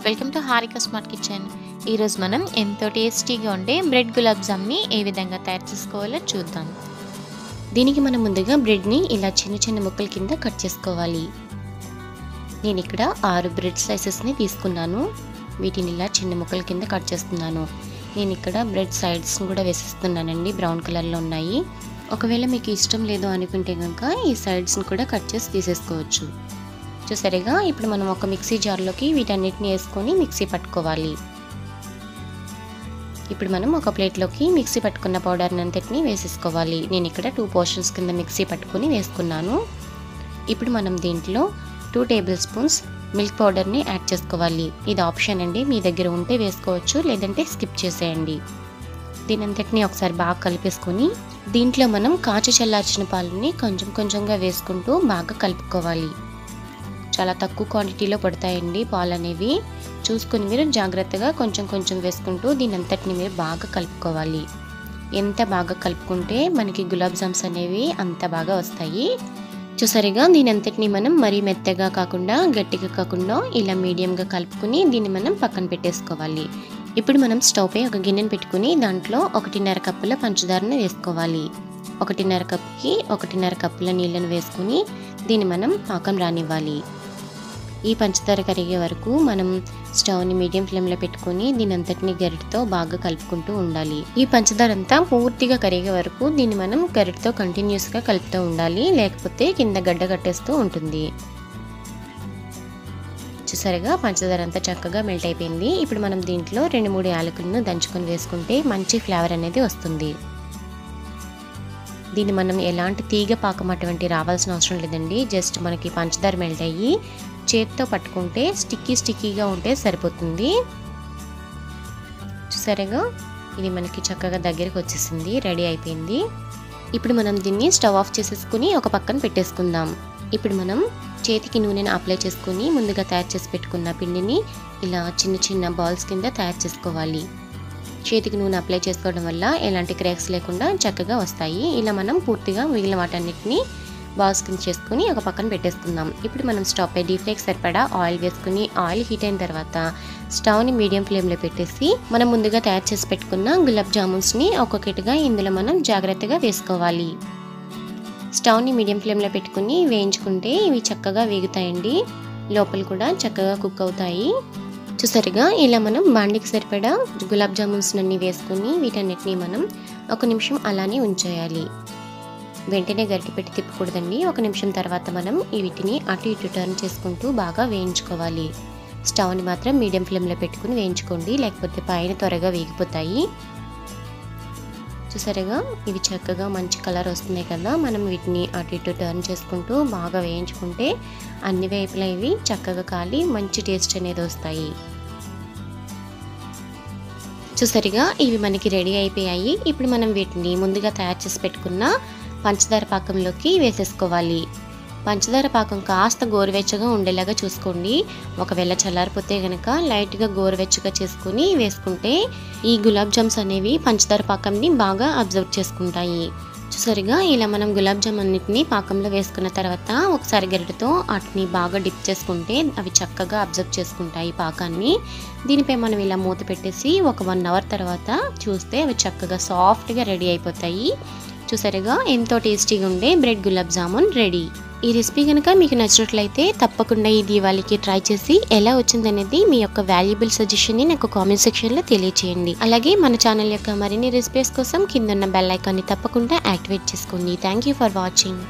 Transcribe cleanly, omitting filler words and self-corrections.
Welcome to Harika smart kitchen. ఈరోజు మనం ఎంతో టేస్టీగా ఉండే బ్రెడ్ గులాబ్ జామ్ని ఏ విధంగా తయారు చేసుకోవాలో చూద్దాం. దీనికి మనం ముందుగా బ్రెడ్ని ఇలా చిన్న చిన్న ముక్కల కింద కట్ చేసుకోవాలి. నేను ఇక్కడ 6 బ్రెడ్ స్లైసెస్ని తీసుకున్నాను. వీటిని ఇలా చిన్న ముక్కల కింద కట్ చేస్తున్నాను. నేను ఇక్కడ బ్రెడ్ సైడ్స్ని కూడా వేసిస్తున్నానండి, బ్రౌన్ కలర్లో ఉన్నాయి. ఒకవేళ మీకు ఇష్టం లేదు అనుకుంటే కనుక ఈ సైడ్స్ని కూడా కట్ చేసి తీసేసుకోవచ్చు. చూసారుగా, ఇప్పుడు మనం ఒక మిక్సీ జార్లోకి వీటన్నిటిని వేసుకొని మిక్సీ పట్టుకోవాలి. ఇప్పుడు మనం ఒక ప్లేట్లోకి మిక్సీ పట్టుకున్న పౌడర్ని అంతటిని వేసేసుకోవాలి. నేను ఇక్కడ 2 పోర్షన్స్ కింద మిక్సీ పట్టుకొని వేసుకున్నాను. ఇప్పుడు మనం దీంట్లో 2 టేబుల్ స్పూన్స్ మిల్క్ పౌడర్ని యాడ్ చేసుకోవాలి. ఇది ఆప్షన్ అండి, మీ దగ్గర ఉంటే వేసుకోవచ్చు, లేదంటే స్కిప్ చేసేయండి. దీని అంతటిని ఒకసారి బాగా కలిపేసుకొని దీంట్లో మనం కాచి చల్లార్చిన పాలని కొంచెం కొంచెంగా వేసుకుంటూ బాగా కలుపుకోవాలి. చాలా తక్కువ క్వాంటిటీలో పడతాయండి పాలు అనేవి. చూసుకొని మీరు జాగ్రత్తగా కొంచెం కొంచెం వేసుకుంటూ దీని అంతటిని మీరు బాగా కలుపుకోవాలి. ఎంత బాగా కలుపుకుంటే మనకి గులాబ్ జామ్స్ అనేవి అంత బాగా వస్తాయి. చూసారుగా, దీని అంతటిని మనం మరీ మెత్తగా కాకుండా గట్టిగా కాకుండా ఇలా మీడియంగా కలుపుకొని దీన్ని మనం పక్కన పెట్టేసుకోవాలి. ఇప్పుడు మనం స్టవ్ పై ఒక గిన్నెను పెట్టుకుని దాంట్లో 1.5 కప్పుల పంచదారను వేసుకోవాలి. 1.5 కప్పుకి 1.5 కప్పుల నీళ్ళను వేసుకుని దీన్ని మనం పాకం రానివ్వాలి. ఈ పంచదార కరిగే వరకు మనం స్టవ్ని మీడియం ఫ్లేమ్లో పెట్టుకొని దీని అంతటిని గరిటతో బాగా కలుపుకుంటూ ఉండాలి. ఈ పంచదార అంతా పూర్తిగా కరిగే వరకు దీన్ని మనం గరిటతో కంటిన్యూస్గా కలుపుతూ ఉండాలి, లేకపోతే కింద గడ్డ కట్టేస్తూ ఉంటుంది. చూసారుగా, పంచదార అంతా చక్కగా మెల్ట్ అయిపోయింది. ఇప్పుడు మనం దీంట్లో 2-3 యాలకులను దంచుకొని వేసుకుంటే మంచి ఫ్లేవర్ అనేది వస్తుంది. దీన్ని మనం ఎలాంటి తీగ పాకం అటువంటి రావాల్సిన అవసరం లేదండి. జస్ట్ మనకి పంచదార మెల్ట్ అయ్యి చేతితో పట్టుకుంటే స్టిక్కీగా ఉంటే సరిపోతుంది. చూసారుగా, ఇది మనకి చక్కగా దగ్గరికి వచ్చేసింది, రెడీ అయిపోయింది. ఇప్పుడు మనం దీన్ని స్టవ్ ఆఫ్ చేసేసుకుని ఒక పక్కన పెట్టేసుకుందాం. ఇప్పుడు మనం చేతికి నూనెను అప్లై చేసుకుని ముందుగా తయారు చేసి పెట్టుకున్న పిండిని ఇలా చిన్న చిన్న బాల్స్ కింద తయారు చేసుకోవాలి. చేతికి నూనె అప్లై చేసుకోవడం వల్ల ఎలాంటి క్రాక్స్ లేకుండా చక్కగా వస్తాయి. ఇలా మనం పూర్తిగా మిగిలిన వాటన్నిటిని బాల్స్ కింద చేసుకుని ఒక పక్కన పెట్టేసుకుందాం. ఇప్పుడు మనం స్టవ్ పై డీప్ ఫ్రైకి సరిపడా ఆయిల్ వేసుకుని ఆయిల్ హీట్ అయిన తర్వాత స్టవ్ని మీడియం ఫ్లేమ్లో పెట్టేసి మనం ముందుగా తయారు చేసి పెట్టుకున్న గులాబ్ జామున్స్ని ఒక్కొక్కటిగా ఇందులో మనం జాగ్రత్తగా వేసుకోవాలి. స్టవ్ని మీడియం ఫ్లేమ్లో పెట్టుకుని వేయించుకుంటే ఇవి చక్కగా వేగుతాయండి, లోపల కూడా చక్కగా కుక్ అవుతాయి. చూసారుగా, ఇలా మనం బాండికి సరిపడా గులాబ్ జామున్స్ అన్ని వేసుకుని వీటన్నిటిని మనం 1 నిమిషం అలానే ఉంచేయాలి. వెంటనే గరిటె పెట్టి తిప్పకూడదండి. 1 నిమిషం తర్వాత మనం వీటిని అటు ఇటు టర్న్ చేసుకుంటూ బాగా వేయించుకోవాలి. స్టవ్ని మాత్రం మీడియం ఫ్లేమ్లో పెట్టుకుని వేయించుకోండి, లేకపోతే పైన త్వరగా వేగిపోతాయి. చూసారుగా, ఇవి చక్కగా మంచి కలర్ వస్తున్నాయి కదా. మనం వీటిని అటు ఇటు టర్న్ చేసుకుంటూ బాగా వేయించుకుంటే అన్ని వైపులా ఇవి చక్కగా కాలి మంచి టేస్ట్ అనేది వస్తాయి. చూసారుగా, ఇవి మనకి రెడీ అయిపోయాయి. ఇప్పుడు మనం వీటిని ముందుగా తయారు చేసి పెట్టుకున్న పంచదార పాకంలోకి వేసేసుకోవాలి. పంచదార పాకం కాస్త గోరువెచ్చగా ఉండేలాగా చూసుకోండి. ఒకవేళ చల్లారిపోతే కనుక లైట్గా గోరువెచ్చగా చేసుకుని వేసుకుంటే ఈ గులాబ్ జామ్స్ అనేవి పంచదార పాకంని బాగా అబ్జర్వ్ చేసుకుంటాయి. చూసారుగా, ఇలా మనం గులాబ్ జామ్ అన్నిటిని పాకంలో వేసుకున్న తర్వాత ఒకసారి గరిటెతో వాటిని బాగా డిప్ చేసుకుంటే అవి చక్కగా అబ్జర్వ్ చేసుకుంటాయి పాకాన్ని. దీనిపై మనం ఇలా మూత పెట్టేసి ఒక 1 అవర్ తర్వాత చూస్తే అవి చక్కగా సాఫ్ట్గా రెడీ అయిపోతాయి. చూసారుగా, ఎంతో టేస్టీగా ఉండే బ్రెడ్ గులాబ్ జామున్ రెడీ. ఈ రెసిపీ కనుక మీకు నచ్చినట్లయితే తప్పకుండా ఈ దీవాళికి ట్రై చేసి ఎలా వచ్చిందనేది మీ యొక్క వాల్యుబుల్ సజెషన్ని నాకు కామెంట్ సెక్షన్లో తెలియచేయండి. అలాగే మన ఛానల్ యొక్క మరిన్ని రెసిపీస్ కోసం కింద ఉన్న బెల్ ఐకాన్ని తప్పకుండా యాక్టివేట్ చేసుకోండి. Thank you for watching.